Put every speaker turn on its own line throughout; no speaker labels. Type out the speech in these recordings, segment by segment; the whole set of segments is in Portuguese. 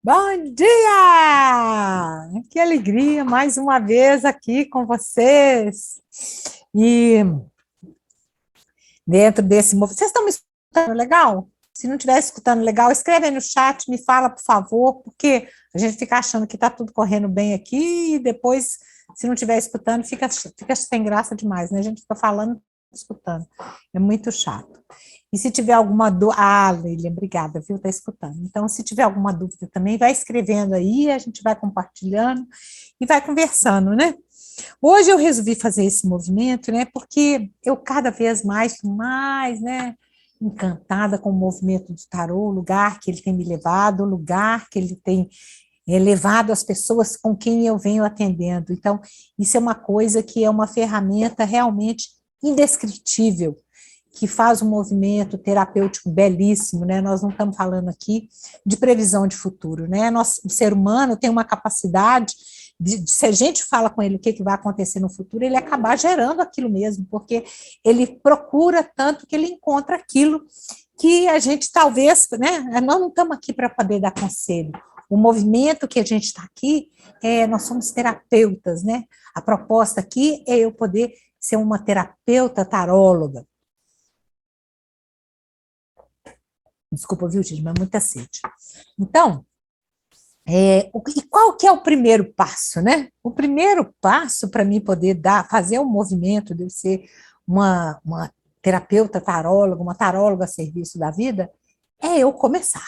Bom dia! Que alegria mais uma vez aqui com vocês. E dentro desse movimento, vocês estão me escutando legal? Se não estiver escutando legal, escreve aí no chat, me fala, por favor, porque a gente fica achando que está tudo correndo bem aqui e depois, se não estiver escutando, fica sem graça demais, né? A gente fica falando, escutando. É muito chato. E se tiver alguma dúvida, Lilian, obrigada, viu? Está escutando. Então, se tiver alguma dúvida também, vai escrevendo aí, a gente vai compartilhando e vai conversando, né? Hoje eu resolvi fazer esse movimento, né? Porque eu cada vez mais, né? Encantada com o movimento do tarô, o lugar que ele tem me levado, o lugar que ele tem levado as pessoas com quem eu venho atendendo. Então, isso é uma coisa que é uma ferramenta realmente indescritível, que faz um movimento terapêutico belíssimo, né? Nós não estamos falando aqui de previsão de futuro, né? O ser humano tem uma capacidade se a gente fala com ele o que vai acontecer no futuro, ele acabar gerando aquilo mesmo, porque ele procura tanto que ele encontra aquilo que a gente talvez, né? Nós não estamos aqui para poder dar conselho. O movimento que a gente está aqui, nós somos terapeutas, né? A proposta aqui é eu poder ser uma terapeuta taróloga. Desculpa, viu, gente, mas muita sede. Então, e qual que é o primeiro passo, né? O primeiro passo para mim poder fazer um movimento de ser uma terapeuta taróloga, uma taróloga a serviço da vida, é eu começar.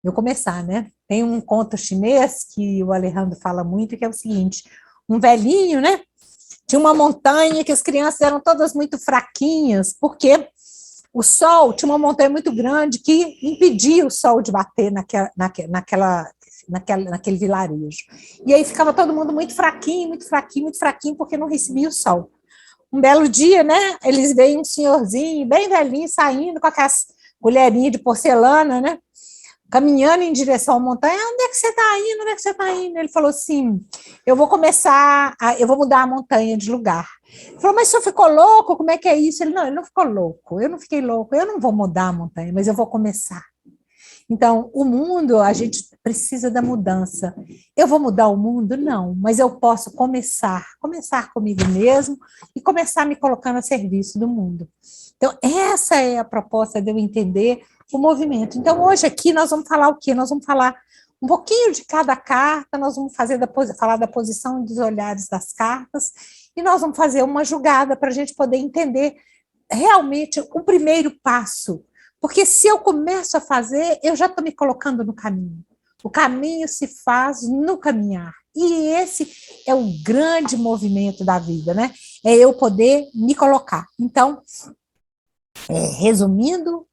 Eu começar, né? Tem um conto chinês que o Alejandro fala muito, que é o seguinte: um velhinho, né? Tinha uma montanha que as crianças eram todas muito fraquinhas, porque o sol tinha uma montanha muito grande que impedia o sol de bater naquele vilarejo. E aí ficava todo mundo muito fraquinho, muito fraquinho, muito fraquinho, porque não recebia o sol. Um belo dia, né, eles veem um senhorzinho bem velhinho saindo com aquelas colherinhas de porcelana, né, caminhando em direção à montanha. Onde é que você está indo? Onde é que você está indo? Ele falou assim: eu vou mudar a montanha de lugar. Ele falou: mas o senhor ficou louco? Como é que é isso? Ele não ficou louco, eu não fiquei louco, eu não vou mudar a montanha, mas eu vou começar. Então, o mundo, a gente precisa da mudança. Eu vou mudar o mundo? Não, mas eu posso começar comigo mesmo e começar me colocando a serviço do mundo. Então, essa é a proposta de eu entender o movimento. Então, hoje aqui nós vamos falar o quê? Nós vamos falar um pouquinho de cada carta, nós vamos falar da posição dos olhares das cartas e nós vamos fazer uma julgada para a gente poder entender realmente o primeiro passo. Porque se eu começo a fazer, eu já estou me colocando no caminho. O caminho se faz no caminhar. E esse é o grande movimento da vida, né? É eu poder me colocar. Então, resumindo,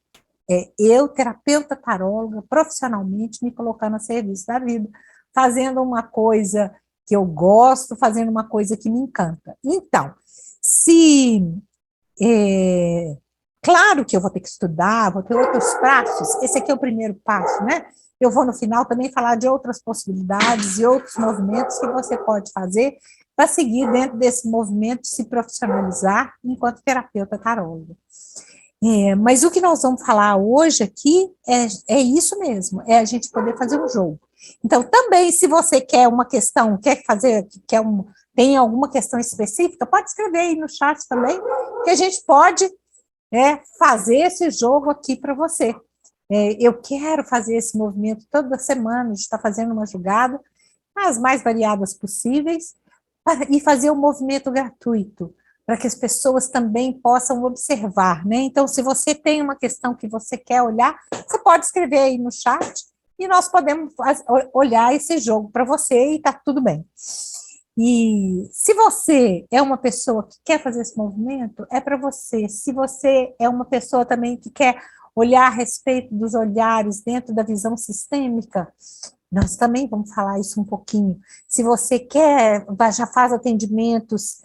eu, terapeuta taróloga, profissionalmente me colocando a serviço da vida, fazendo uma coisa que eu gosto, fazendo uma coisa que me encanta. Então, se claro que eu vou ter que estudar, vou ter outros passos, esse aqui é o primeiro passo, né? Eu vou no final também falar de outras possibilidades e outros movimentos que você pode fazer para seguir dentro desse movimento, se profissionalizar enquanto terapeuta taróloga. Mas o que nós vamos falar hoje aqui é isso mesmo, é a gente poder fazer um jogo. Então, também, se você quer uma questão, tem alguma questão específica, pode escrever aí no chat também, que a gente pode fazer esse jogo aqui para você. Eu quero fazer esse movimento toda semana, de estar fazendo uma jogada, as mais variadas possíveis, e fazer um movimento gratuito, para que as pessoas também possam observar, né? Então, se você tem uma questão que você quer olhar, você pode escrever aí no chat, e nós podemos olhar esse jogo para você, e está tudo bem. E se você é uma pessoa que quer fazer esse movimento, é para você. Se você é uma pessoa também que quer olhar a respeito dos olhares dentro da visão sistêmica, nós também vamos falar isso um pouquinho. Se você quer, já faz atendimentos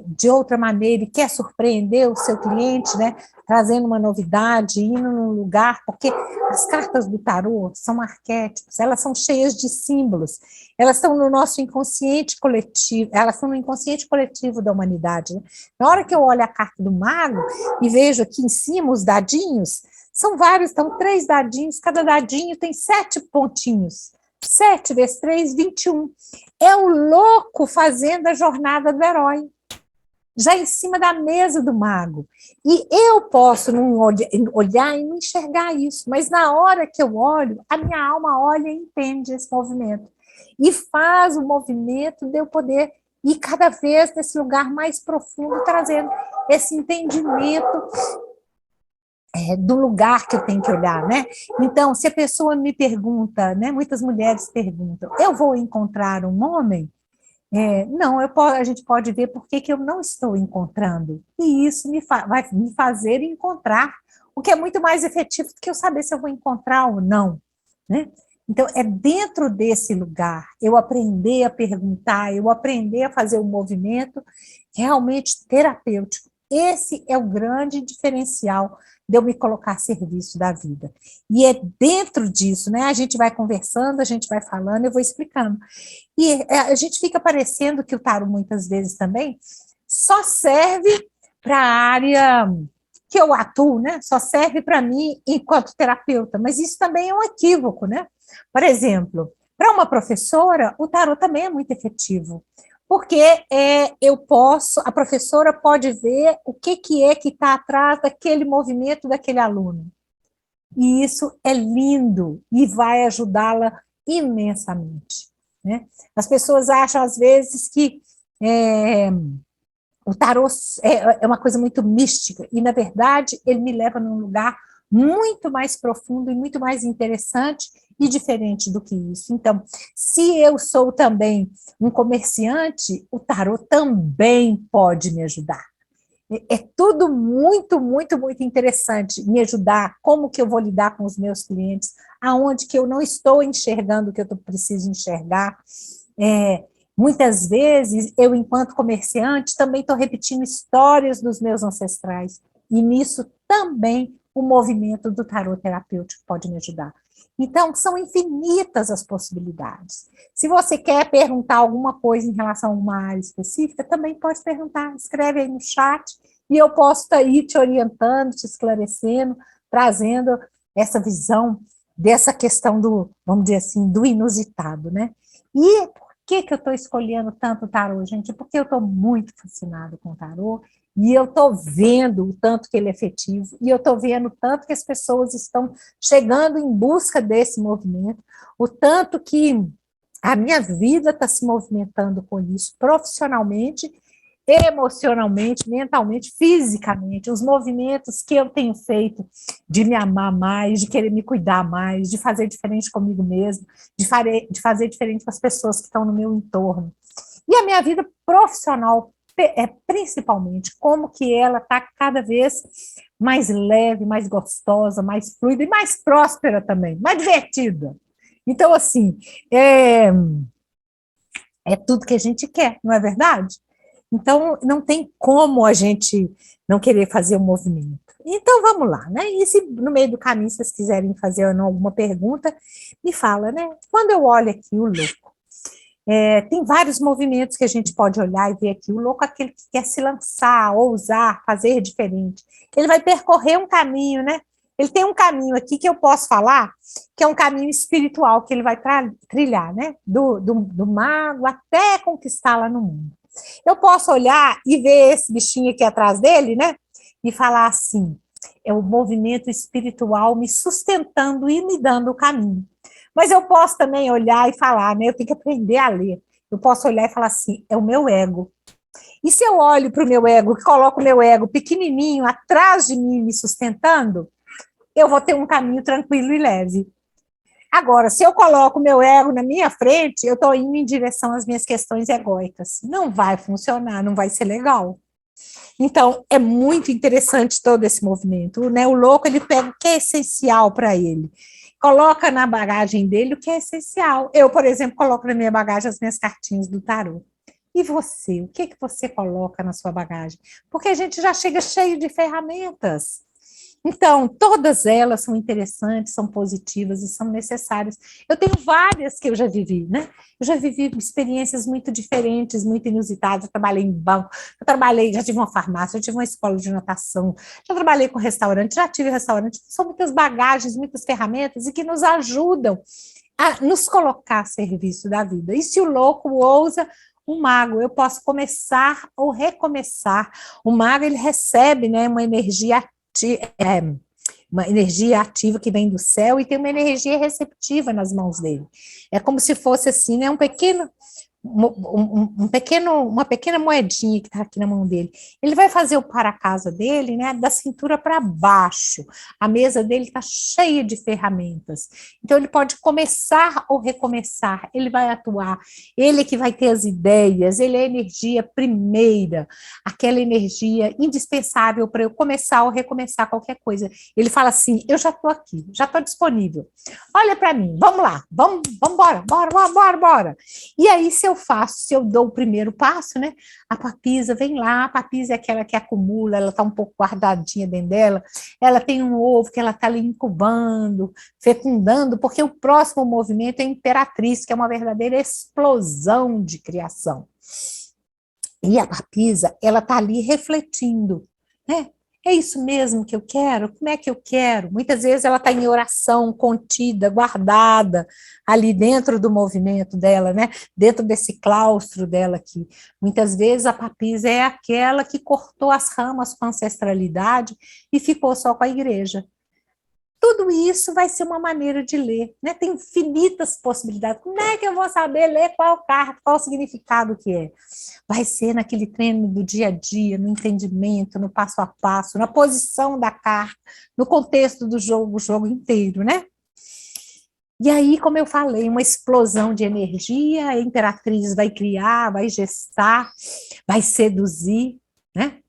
de outra maneira e quer surpreender o seu cliente, né, trazendo uma novidade, indo num lugar, porque as cartas do tarô são arquétipos, elas são cheias de símbolos, elas estão no nosso inconsciente coletivo, elas estão no inconsciente coletivo da humanidade. Né? Na hora que eu olho a carta do mago e vejo aqui em cima os dadinhos, São vários, então 3 dadinhos, cada dadinho tem 7 pontinhos. 7 vezes 3, 21. É o louco fazendo a jornada do herói, já em cima da mesa do mago. E eu posso não olhar e não enxergar isso, mas na hora que eu olho, a minha alma olha e entende esse movimento. E faz o movimento de eu poder ir cada vez nesse lugar mais profundo, trazendo esse entendimento do lugar que eu tenho que olhar, né? Então, se a pessoa me pergunta, né? Muitas mulheres perguntam, eu vou encontrar um homem? Não, a gente pode ver por que eu não estou encontrando. E isso vai me fazer encontrar, o que é muito mais efetivo do que eu saber se eu vou encontrar ou não, né? Então, é dentro desse lugar, eu aprender a perguntar, eu aprender a fazer um movimento realmente terapêutico. Esse é o grande diferencial de eu me colocar a serviço da vida. E é dentro disso, né? A gente vai conversando, a gente vai falando, eu vou explicando. E a gente fica parecendo que o tarô, muitas vezes também, só serve para a área que eu atuo, né? Só serve para mim enquanto terapeuta, mas isso também é um equívoco, né? Por exemplo, para uma professora, o tarô também é muito efetivo, porque a professora pode ver o que está atrás daquele movimento daquele aluno. E isso é lindo e vai ajudá-la imensamente, né? As pessoas acham, às vezes, que o tarô é uma coisa muito mística, e, na verdade, ele me leva num lugar muito mais profundo e muito mais interessante e diferente do que isso. Então, se eu sou também um comerciante, o tarô também pode me ajudar. É tudo muito, muito, muito interessante, me ajudar, como que eu vou lidar com os meus clientes, aonde que eu não estou enxergando o que eu preciso enxergar. Muitas vezes, eu, enquanto comerciante, também estou repetindo histórias dos meus ancestrais, e nisso também o movimento do tarô terapêutico pode me ajudar. Então, são infinitas as possibilidades. Se você quer perguntar alguma coisa em relação a uma área específica, também pode perguntar, escreve aí no chat, e eu posso estar aí te orientando, te esclarecendo, trazendo essa visão dessa questão do, vamos dizer assim, do inusitado, né? E por que eu estou escolhendo tanto o tarô, gente? Porque eu estou muito fascinada com o tarô, e eu estou vendo o tanto que ele é efetivo, e eu estou vendo o tanto que as pessoas estão chegando em busca desse movimento, o tanto que a minha vida está se movimentando com isso, profissionalmente, emocionalmente, mentalmente, fisicamente, os movimentos que eu tenho feito de me amar mais, de querer me cuidar mais, de fazer diferente comigo mesmo, de fazer diferente com as pessoas que estão no meu entorno. E a minha vida profissional, principalmente, como que ela está cada vez mais leve, mais gostosa, mais fluida e mais próspera também, mais divertida. Então, assim, é tudo que a gente quer, não é verdade? Então, não tem como a gente não querer fazer o movimento. Então, vamos lá, né? E se no meio do caminho vocês quiserem fazer alguma pergunta, me fala, né? Quando eu olho aqui o louco, tem vários movimentos que a gente pode olhar e ver aqui. O louco é aquele que quer se lançar, ousar, fazer diferente. Ele vai percorrer um caminho, né? Ele tem um caminho aqui que eu posso falar, que é um caminho espiritual que ele vai trilhar, né? Do mago até conquistar lá no mundo. Eu posso olhar e ver esse bichinho aqui atrás dele, né? E falar assim, é o movimento espiritual me sustentando e me dando o caminho. Mas eu posso também olhar e falar, né? Eu tenho que aprender a ler. Eu posso olhar e falar assim, é o meu ego. E se eu olho para o meu ego, coloco o meu ego pequenininho atrás de mim, me sustentando, eu vou ter um caminho tranquilo e leve. Agora, se eu coloco o meu ego na minha frente, eu estou indo em direção às minhas questões egóicas. Não vai funcionar, não vai ser legal. Então, é muito interessante todo esse movimento, né? O louco, ele pega o que é essencial para ele, coloca na bagagem dele o que é essencial. Eu, por exemplo, coloco na minha bagagem as minhas cartinhas do tarô. E você, o que você coloca na sua bagagem? Porque a gente já chega cheio de ferramentas. Então, todas elas são interessantes, são positivas e são necessárias. Eu tenho várias que eu já vivi, né? Eu já vivi experiências muito diferentes, muito inusitadas. Eu trabalhei em banco, já tive uma farmácia, já tive uma escola de natação, já trabalhei com restaurante, já tive restaurante. São muitas bagagens, muitas ferramentas e que nos ajudam a nos colocar a serviço da vida. E se o louco ousa, o mago, eu posso começar ou recomeçar. O mago, ele recebe, né, uma energia ativa que vem do céu e tem uma energia receptiva nas mãos dele. É como se fosse assim, né, uma pequena moedinha que está aqui na mão dele. Ele vai fazer o para-casa dele, né, da cintura para baixo. A mesa dele está cheia de ferramentas. Então, ele pode começar ou recomeçar. Ele vai atuar. Ele que vai ter as ideias. Ele é a energia primeira, aquela energia indispensável para eu começar ou recomeçar qualquer coisa. Ele fala assim: eu já estou aqui, já estou disponível. Olha para mim, vamos lá, vamos embora, bora. E aí, se eu dou o primeiro passo, né? A papisa vem lá, a papisa é aquela que acumula, ela está um pouco guardadinha dentro dela, ela tem um ovo que ela está ali incubando, fecundando, porque o próximo movimento é a imperatriz, que é uma verdadeira explosão de criação. E a papisa, ela está ali refletindo, né? É isso mesmo que eu quero? Como é que eu quero? Muitas vezes ela está em oração, contida, guardada, ali dentro do movimento dela, né? Dentro desse claustro dela aqui. Muitas vezes a papisa é aquela que cortou as ramas com a ancestralidade e ficou só com a igreja. Tudo isso vai ser uma maneira de ler, né? Tem infinitas possibilidades. Como é que eu vou saber ler qual carta, qual o significado que é? Vai ser naquele treino do dia a dia, no entendimento, no passo a passo, na posição da carta, no contexto do jogo, o jogo inteiro, né? E aí, como eu falei, uma explosão de energia, a imperatriz vai criar, vai gestar, vai seduzir, né?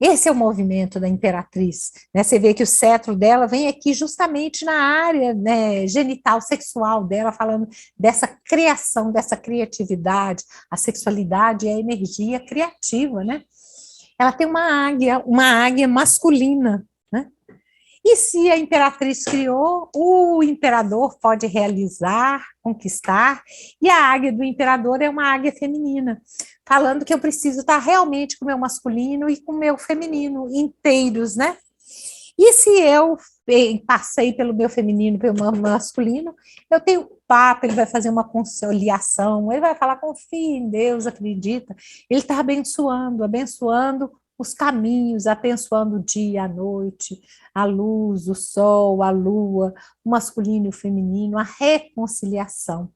Esse é o movimento da imperatriz, né? Você vê que o cetro dela vem aqui justamente na área, né, genital, sexual dela, falando dessa criação, dessa criatividade. A sexualidade é a energia criativa, né? Ela tem uma águia masculina, né? E se a imperatriz criou, o imperador pode realizar, conquistar, e a águia do imperador é uma águia feminina, falando que eu preciso estar realmente com o meu masculino e com o meu feminino inteiros, né? E se eu passei pelo meu feminino, pelo meu masculino, eu tenho o Papa, ele vai fazer uma conciliação, ele vai falar, confia em Deus, acredita, ele está abençoando os caminhos, abençoando o dia, a noite, a luz, o sol, a lua, o masculino e o feminino, a reconciliação.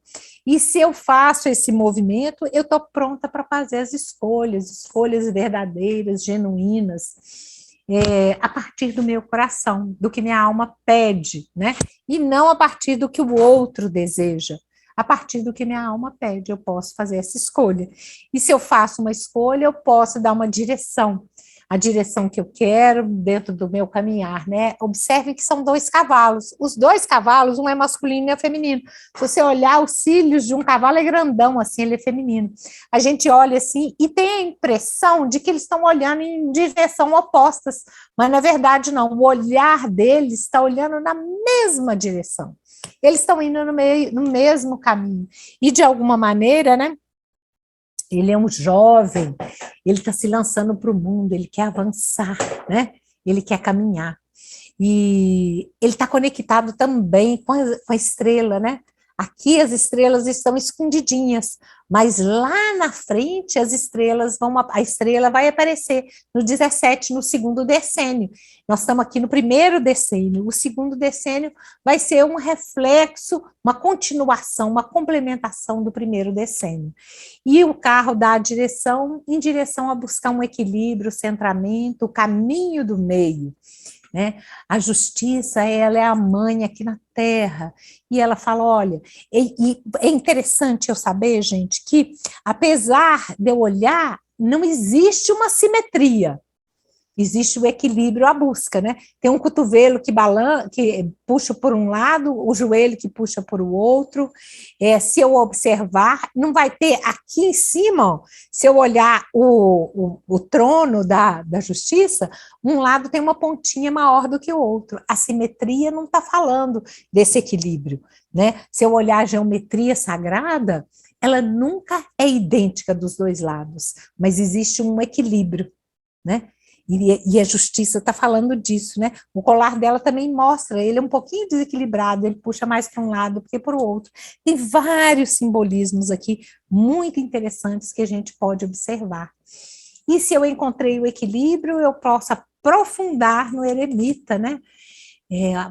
E se eu faço esse movimento, eu estou pronta para fazer as escolhas verdadeiras, genuínas, a partir do meu coração, do que minha alma pede, né? E não a partir do que o outro deseja. A partir do que minha alma pede, eu posso fazer essa escolha. E se eu faço uma escolha, eu posso dar uma direção, a direção que eu quero dentro do meu caminhar, né? Observe que são 2 cavalos. Os 2 cavalos, um é masculino e é feminino. Se você olhar os cílios de um cavalo é grandão, assim, ele é feminino. A gente olha assim e tem a impressão de que eles estão olhando em direção opostas, mas na verdade não. O olhar deles está olhando na mesma direção. Eles estão indo no mesmo caminho. E de alguma maneira, né? Ele é um jovem, ele está se lançando para o mundo, ele quer avançar, né? Ele quer caminhar. E ele está conectado também com a estrela, né? Aqui as estrelas estão escondidinhas, mas lá na frente a estrela vai aparecer no 17, no segundo decênio. Nós estamos aqui no primeiro decênio, o segundo decênio vai ser um reflexo, uma continuação, uma complementação do primeiro decênio. E o carro dá a direção, em direção a buscar um equilíbrio, centramento, o caminho do meio. Né? A justiça, ela é a mãe aqui na Terra, e ela fala, olha, e é interessante eu saber, gente, que apesar de eu olhar, não existe uma simetria, existe o equilíbrio, a busca, né? Tem um cotovelo que puxa por um lado, o joelho que puxa por o outro. Se eu observar, não vai ter aqui em cima, ó, se eu olhar o trono da justiça, um lado tem uma pontinha maior do que o outro. A simetria não está falando desse equilíbrio, né? Se eu olhar a geometria sagrada, ela nunca é idêntica dos dois lados, mas existe um equilíbrio, né? E a justiça está falando disso, né? O colar dela também mostra, ele é um pouquinho desequilibrado, ele puxa mais para um lado que para o outro. Tem vários simbolismos aqui muito interessantes que a gente pode observar. E se eu encontrei o equilíbrio, eu posso aprofundar no eremita, né?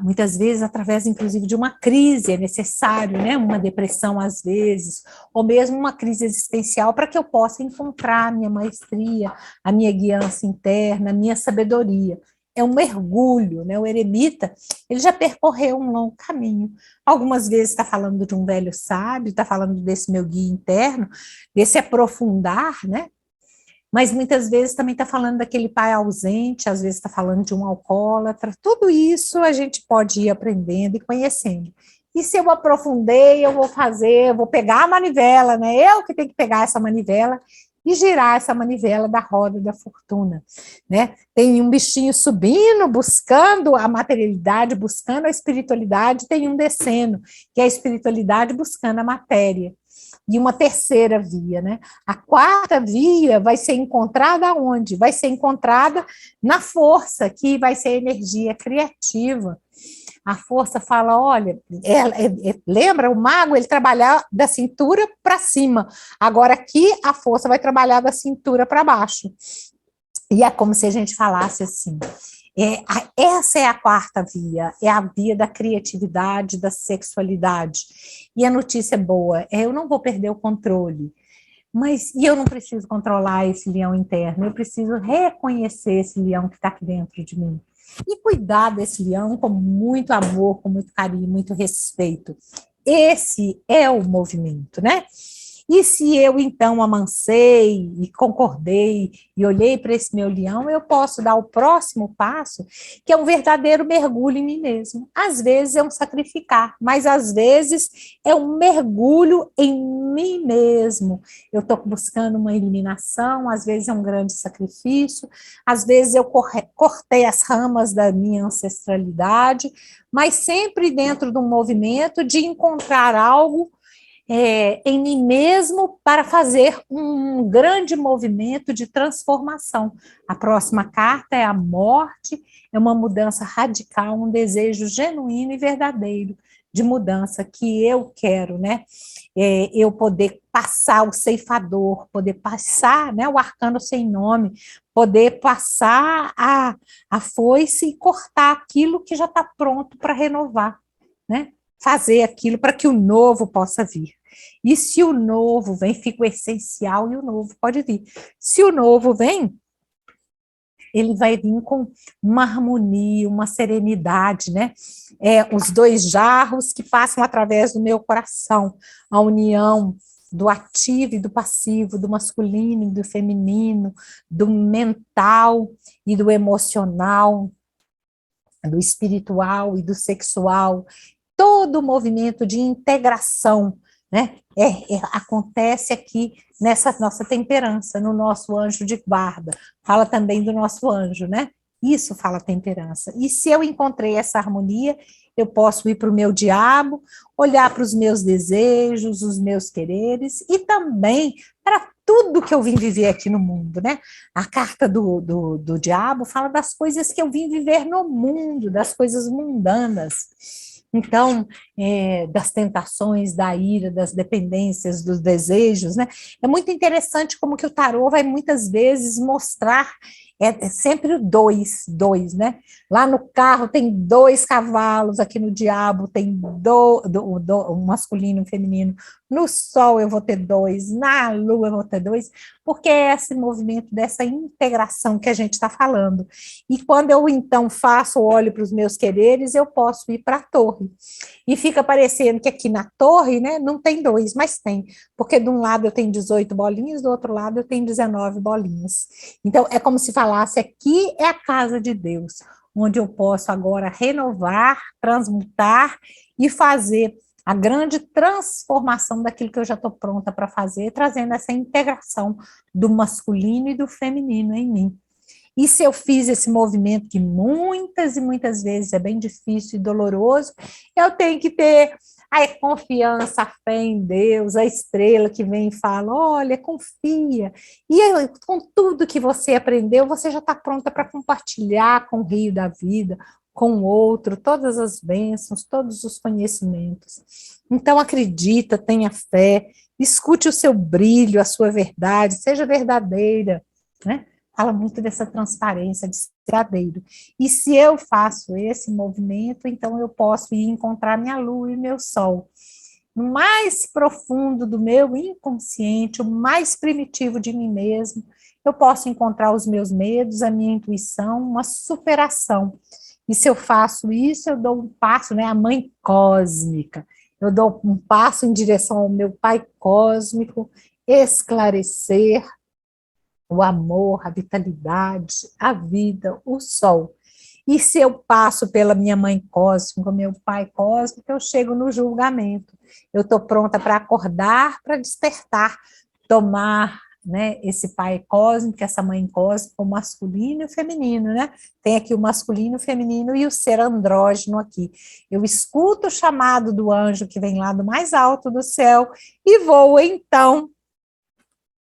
Muitas vezes, através, inclusive, de uma crise, é necessário, né? Uma depressão, às vezes, ou mesmo uma crise existencial, para que eu possa encontrar a minha maestria, a minha guiança interna, a minha sabedoria. É um mergulho, né? O eremita, ele já percorreu um longo caminho. Algumas vezes está falando de um velho sábio, está falando desse meu guia interno, desse aprofundar, né? Mas muitas vezes também está falando daquele pai ausente, às vezes está falando de um alcoólatra, tudo isso a gente pode ir aprendendo e conhecendo. E se eu aprofundei, eu vou pegar a manivela, né? Eu que tenho que pegar essa manivela e girar essa manivela da roda da fortuna, né? Tem um bichinho subindo, buscando a materialidade, buscando a espiritualidade, tem um descendo, que é a espiritualidade buscando a matéria. E uma terceira via, né? A quarta via vai ser encontrada onde? Vai ser encontrada na força, que vai ser energia criativa. A força fala, olha, lembra, o mago, ele trabalha da cintura para cima. Agora aqui, a força vai trabalhar da cintura para baixo. E é como se a gente falasse assim, essa é a quarta via, é a via da criatividade, da sexualidade. E a notícia é boa, eu não vou perder o controle, mas e eu não preciso controlar esse leão interno, eu preciso reconhecer esse leão que está aqui dentro de mim. E cuidar desse leão com muito amor, com muito carinho, muito respeito. Esse é o movimento, né? E se eu, então, amancei e concordei e olhei para esse meu leão, eu posso dar o próximo passo, que é um verdadeiro mergulho em mim mesmo. Às vezes é um sacrificar, mas às vezes é um mergulho em mim mesmo. Eu estou buscando uma iluminação, às vezes é um grande sacrifício, às vezes eu cortei as ramas da minha ancestralidade, mas sempre dentro de um movimento de encontrar algo em mim mesmo para fazer um grande movimento de transformação. A próxima carta é a morte, é uma mudança radical, um desejo genuíno e verdadeiro de mudança que eu quero, né? Eu poder passar o ceifador, poder passar, né, o arcano sem nome, poder passar a foice e cortar aquilo que já está pronto para renovar, né? Fazer aquilo para que o novo possa vir. E se o novo vem, fica o essencial e o novo pode vir. Se o novo vem, ele vai vir com uma harmonia, uma serenidade, né? Os dois jarros que passam através do meu coração, a união do ativo e do passivo, do masculino e do feminino, do mental e do emocional, do espiritual e do sexual, todo o movimento de integração, né? Acontece aqui nessa nossa temperança, no nosso anjo de guarda. Fala também do nosso anjo, né? Isso fala temperança. E se eu encontrei essa harmonia, eu posso ir para o meu diabo, olhar para os meus desejos, os meus quereres, e também para tudo que eu vim viver aqui no mundo, né? A carta do diabo fala das coisas que eu vim viver no mundo, das coisas mundanas. Então, das tentações, da ira, das dependências, dos desejos, né? É muito interessante como que o tarô vai muitas vezes mostrar sempre o dois, né? Lá no carro tem 2 cavalos, aqui no diabo tem um masculino e um feminino, no sol eu vou ter 2, na lua eu vou ter 2, porque é esse movimento dessa integração que a gente está falando. E quando eu, então, olho para os meus quereres, eu posso ir para a torre. E fica parecendo que aqui na torre, né, não tem 2, mas tem, porque de um lado eu tenho 18 bolinhas, do outro lado eu tenho 19 bolinhas. Então, é como se falasse falasse, aqui é a casa de Deus, onde eu posso agora renovar, transmutar e fazer a grande transformação daquilo que eu já estou pronta para fazer, trazendo essa integração do masculino e do feminino em mim. E se eu fiz esse movimento, que muitas e muitas vezes é bem difícil e doloroso, eu tenho que ter a confiança, a fé em Deus, a estrela que vem e fala, olha, confia. E com tudo que você aprendeu, você já está pronta para compartilhar com o rio da vida, com o outro, todas as bênçãos, todos os conhecimentos. Então, acredita, tenha fé, escute o seu brilho, a sua verdade, seja verdadeira, né? Fala muito dessa transparência, de ser verdadeiro. E se eu faço esse movimento, então eu posso ir encontrar minha lua e meu sol. No mais profundo do meu inconsciente, o mais primitivo de mim mesmo, eu posso encontrar os meus medos, a minha intuição, uma superação. E se eu faço isso, eu dou um passo, né, a mãe cósmica, eu dou um passo em direção ao meu pai cósmico, esclarecer, o amor, a vitalidade, a vida, o sol. E se eu passo pela minha mãe cósmica, meu pai cósmico, eu chego no julgamento. Eu estou pronta para acordar, para despertar, tomar, né, esse pai cósmico, essa mãe cósmica, o masculino e o feminino, né? Tem aqui o masculino, o feminino e o ser andrógeno aqui. Eu escuto o chamado do anjo que vem lá do mais alto do céu e vou, então,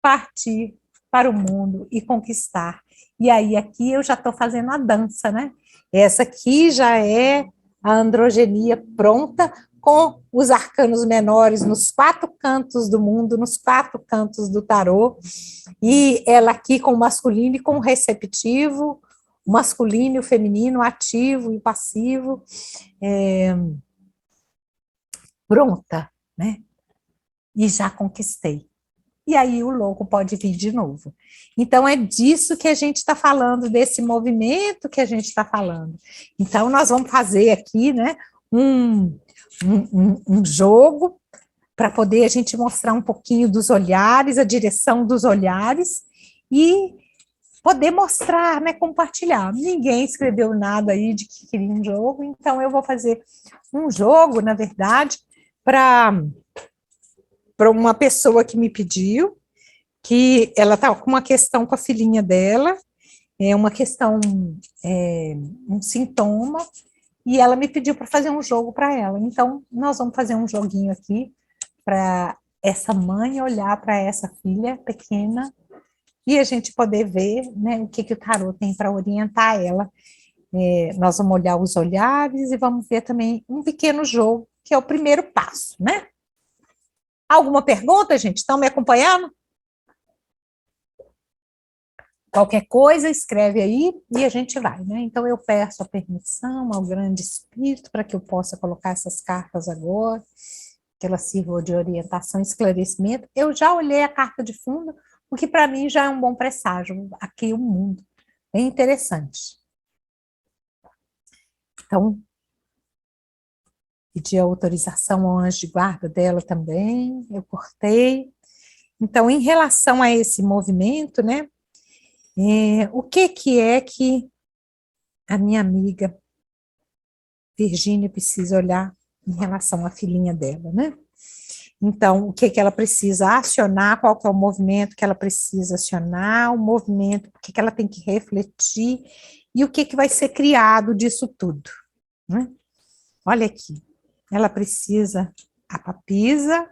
partir para o mundo e conquistar. E aí aqui eu já estou fazendo a dança, né? Essa aqui já é a androgenia pronta, com os arcanos menores nos 4 cantos do mundo, nos 4 cantos do tarô, e ela aqui com o masculino e com o receptivo, o masculino e o feminino, o ativo e o passivo, pronta, né? E já conquistei. E aí o louco pode vir de novo. Então, é disso que a gente está falando, desse movimento que a gente está falando. Então, nós vamos fazer aqui, né, um jogo para poder a gente mostrar um pouquinho dos olhares, a direção dos olhares, e poder mostrar, né, compartilhar. Ninguém escreveu nada aí de que queria um jogo, então eu vou fazer um jogo, na verdade, para uma pessoa que me pediu, que ela está com uma questão com a filhinha dela, é uma questão, um sintoma, e ela me pediu para fazer um jogo para ela. Então, nós vamos fazer um joguinho aqui para essa mãe olhar para essa filha pequena e a gente poder ver, né, o que o tarô tem para orientar ela. Nós vamos olhar os olhares e vamos ver também um pequeno jogo, que é o primeiro passo, né? Alguma pergunta, gente? Estão me acompanhando? Qualquer coisa, escreve aí e a gente vai, né? Então, eu peço a permissão ao grande espírito para que eu possa colocar essas cartas agora, que elas sirvam de orientação e esclarecimento. Eu já olhei a carta de fundo, o que para mim já é um bom presságio. Aqui o mundo. Bem interessante. Então, pedi autorização ao anjo de guarda dela também, eu cortei. Então, em relação a esse movimento, né, o que é que a minha amiga Virgínia precisa olhar em relação à filhinha dela, né? Então, o que ela precisa acionar, qual que é o movimento que ela precisa acionar, o movimento, o que ela tem que refletir, e o que vai ser criado disso tudo, né? Olha aqui, ela precisa a papisa,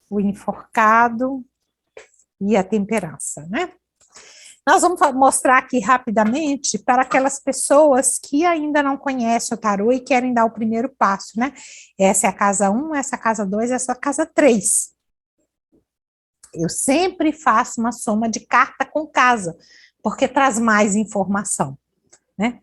o enforcado e a temperança, né? Nós vamos mostrar aqui rapidamente para aquelas pessoas que ainda não conhecem o tarô e querem dar o primeiro passo, né? Essa é a casa 1, essa é a casa 2, essa é a casa 3. Eu sempre faço uma soma de carta com casa, porque traz mais informação, né?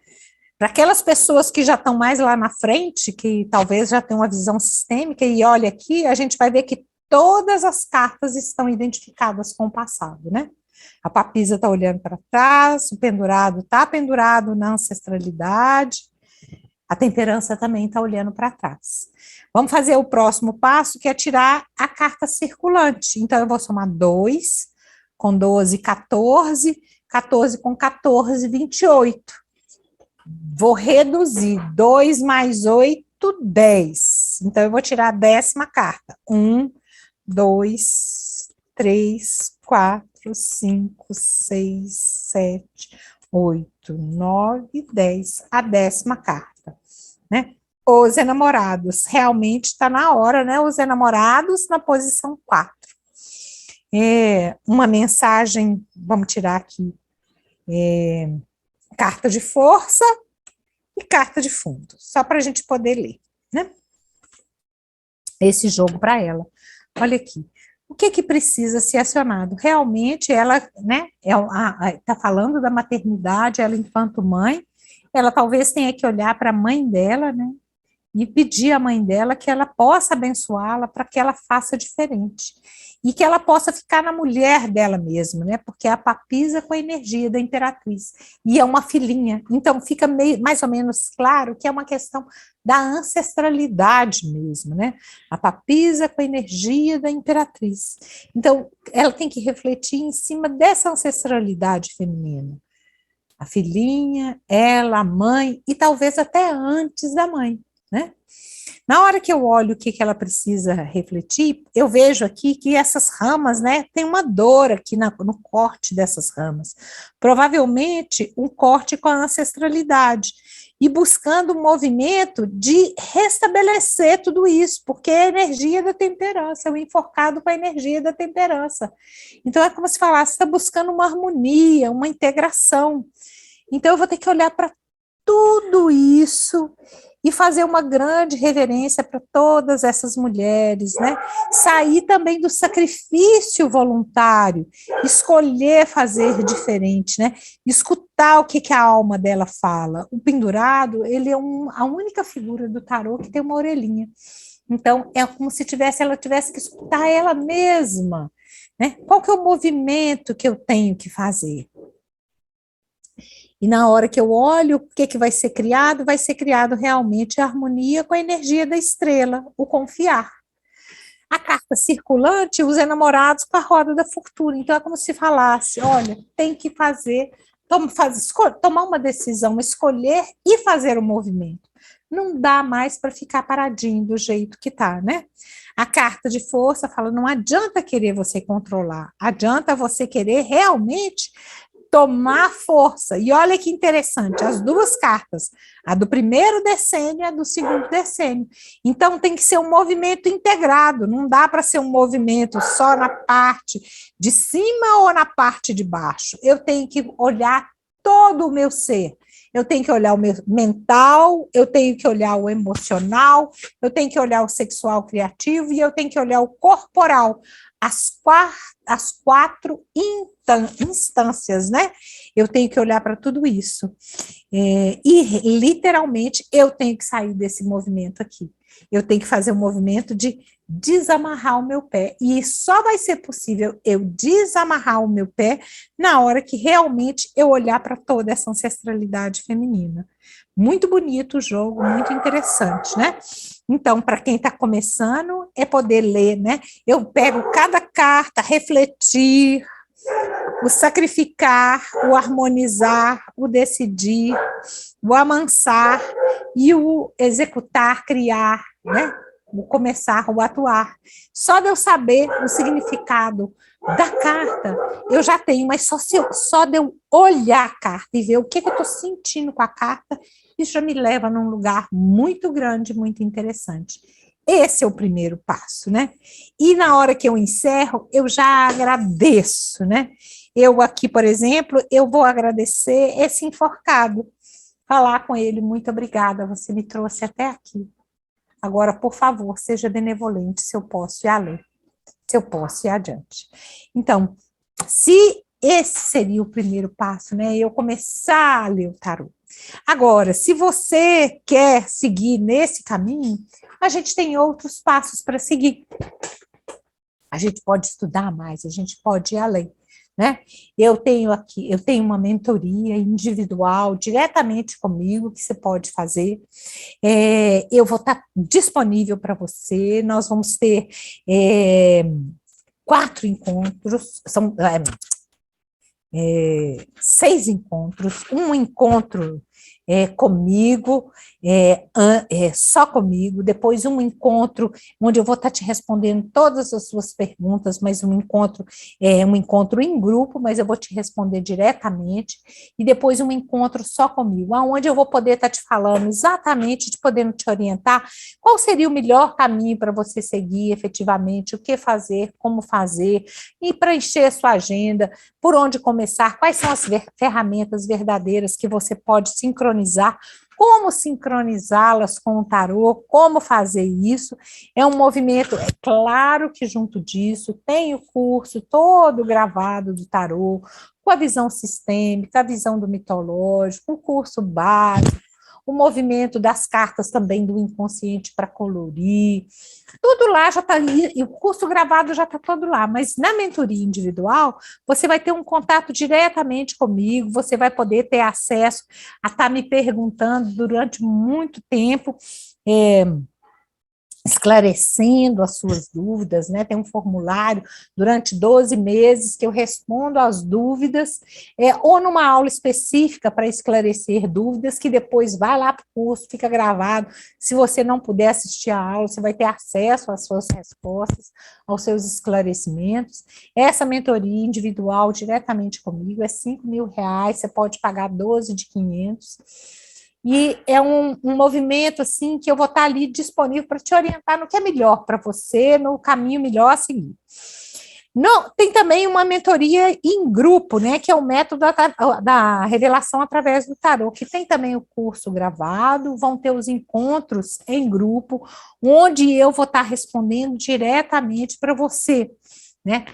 Para aquelas pessoas que já estão mais lá na frente, que talvez já tenham uma visão sistêmica, e olha aqui, a gente vai ver que todas as cartas estão identificadas com o passado, né? A papisa está olhando para trás, o pendurado está pendurado na ancestralidade, a temperança também está olhando para trás. Vamos fazer o próximo passo, que é tirar a carta circulante. Então, eu vou somar 2, com 12, 14. 14 com 14, 28. Vou reduzir. 2 mais 8, 10. Então, eu vou tirar a 10ª carta. 1, 2, 3, 4, 5, 6, 7, 8, 9, 10. A 10ª carta, né? Os enamorados. Realmente está na hora, né? Os enamorados na posição 4. Uma mensagem, vamos tirar aqui, carta de força e carta de fundo, só para a gente poder ler, né? Esse jogo para ela. Olha aqui. O que precisa ser acionado? Realmente, ela, né, está falando da maternidade, ela enquanto mãe, ela talvez tenha que olhar para a mãe dela, né, e pedir à mãe dela que ela possa abençoá-la para que ela faça diferente. E que ela possa ficar na mulher dela mesma, né? Porque a papisa com a energia da imperatriz. E é uma filhinha. Então, fica mais ou menos claro que é uma questão da ancestralidade mesmo, né? A papisa com a energia da imperatriz. Então, ela tem que refletir em cima dessa ancestralidade feminina. A filhinha, ela, a mãe, e talvez até antes da mãe, né? Na hora que eu olho o que ela precisa refletir, eu vejo aqui que essas ramas, né, tem uma dor aqui no corte dessas ramas. Provavelmente um corte com a ancestralidade. E buscando um movimento de restabelecer tudo isso, porque é a energia da temperança, é o enforcado com a energia da temperança. Então é como se falasse, está buscando uma harmonia, uma integração. Então eu vou ter que olhar para tudo isso e fazer uma grande reverência para todas essas mulheres, né? Sair também do sacrifício voluntário, escolher fazer diferente, né? Escutar o que a alma dela fala. O pendurado, ele é a única figura do tarô que tem uma orelhinha. Então, é como se ela tivesse que escutar ela mesma, né? Qual que é o movimento que eu tenho que fazer? E na hora que eu olho o que vai ser criado realmente a harmonia com a energia da estrela, o confiar. A carta circulante, os enamorados com a roda da fortuna. Então é como se falasse, olha, tem que tomar uma decisão, escolher e fazer o movimento. Não dá mais para ficar paradinho do jeito que está, né? A carta de força fala, não adianta querer você controlar, adianta você querer realmente tomar força. E olha que interessante, as duas cartas, a do primeiro decênio e a do segundo decênio. Então, tem que ser um movimento integrado, não dá para ser um movimento só na parte de cima ou na parte de baixo. Eu tenho que olhar todo o meu ser. Eu tenho que olhar o meu mental, eu tenho que olhar o emocional, eu tenho que olhar o sexual criativo e eu tenho que olhar o corporal. As 4 instâncias, né? Eu tenho que olhar para tudo isso. E, literalmente, eu tenho que sair desse movimento aqui. Eu tenho que fazer um movimento de desamarrar o meu pé. E só vai ser possível eu desamarrar o meu pé na hora que realmente eu olhar para toda essa ancestralidade feminina. Muito bonito o jogo, muito interessante, né? Então, para quem está começando, é poder ler, né? Eu pego cada carta, refletir, o sacrificar, o harmonizar, o decidir, o amansar e o executar, criar, né? O começar, o atuar. Só de eu saber o significado da carta, eu já tenho, mas só de eu olhar a carta e ver o que eu estou sentindo com a carta, isso já me leva num lugar muito grande, muito interessante. Esse é o primeiro passo, né? E na hora que eu encerro, eu já agradeço, né? Eu aqui, por exemplo, eu vou agradecer esse enforcado, falar com ele, muito obrigada, você me trouxe até aqui. Agora, por favor, seja benevolente, se eu posso ir além, se eu posso ir adiante. Então, se esse seria o primeiro passo, né? Eu começar a ler o tarô. Agora, se você quer seguir nesse caminho, a gente tem outros passos para seguir. A gente pode estudar mais, a gente pode ir além, né? Eu tenho uma mentoria individual diretamente comigo que você pode fazer. Eu vou estar disponível para você. Nós vamos ter 4 encontros, 6 encontros, um encontro comigo, só comigo, depois um encontro onde eu vou estar te respondendo todas as suas perguntas, mas um encontro em grupo, mas eu vou te responder diretamente, e depois um encontro só comigo, onde eu vou poder estar te falando exatamente, te podendo te orientar, qual seria o melhor caminho para você seguir efetivamente, o que fazer, como fazer, e preencher a sua agenda, por onde começar, quais são as ferramentas verdadeiras que você pode sincronizar, como sincronizá-las com o tarô, como fazer isso. É um movimento, é claro que junto disso tem o curso todo gravado do tarô, com a visão sistêmica, a visão do mitológico, o curso básico, o movimento das cartas também do inconsciente para colorir, tudo lá já está, e o curso gravado já está todo lá, mas na mentoria individual, você vai ter um contato diretamente comigo, você vai poder ter acesso a estar me perguntando durante muito tempo, esclarecendo as suas dúvidas, né? Tem um formulário durante 12 meses que eu respondo às dúvidas, ou numa aula específica para esclarecer dúvidas, que depois vai lá para o curso, fica gravado. Se você não puder assistir a aula, você vai ter acesso às suas respostas, aos seus esclarecimentos. Essa mentoria individual diretamente comigo é R$ 5.000, você pode pagar 12 de 500. E é um movimento assim que eu vou estar ali disponível para te orientar no que é melhor para você, no caminho melhor a seguir. Não, tem também uma mentoria em grupo, né, que é o método da revelação através do tarô, que tem também o curso gravado, vão ter os encontros em grupo, onde eu vou estar respondendo diretamente para você, né?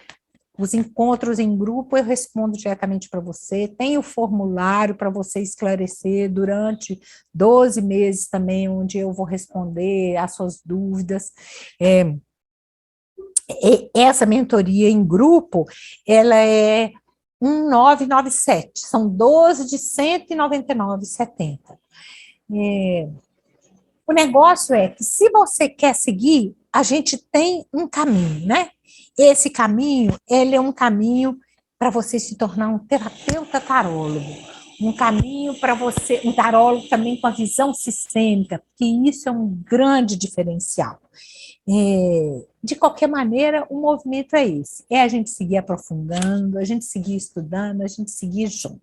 Os encontros em grupo eu respondo diretamente para você, tem o formulário para você esclarecer durante 12 meses também, onde eu vou responder as suas dúvidas. Essa mentoria em grupo, ela é 1997, são 12 de R$ 199,70. O negócio é que se você quer seguir, a gente tem um caminho, né? Esse caminho, ele é um caminho para você se tornar um terapeuta tarólogo, um caminho para você, um tarólogo também com a visão sistêmica, porque isso é um grande diferencial. De qualquer maneira, o movimento é esse, é a gente seguir aprofundando, a gente seguir estudando, a gente seguir junto.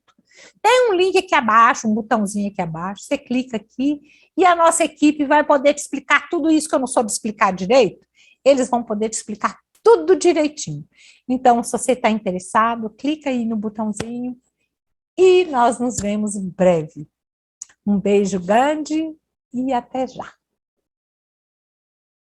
Tem um link aqui abaixo, um botãozinho aqui abaixo, você clica aqui e a nossa equipe vai poder te explicar tudo isso que eu não soube explicar direito, eles vão poder te explicar tudo direitinho. Então, se você está interessado, clica aí no botãozinho e nós nos vemos em breve. Um beijo grande e até já.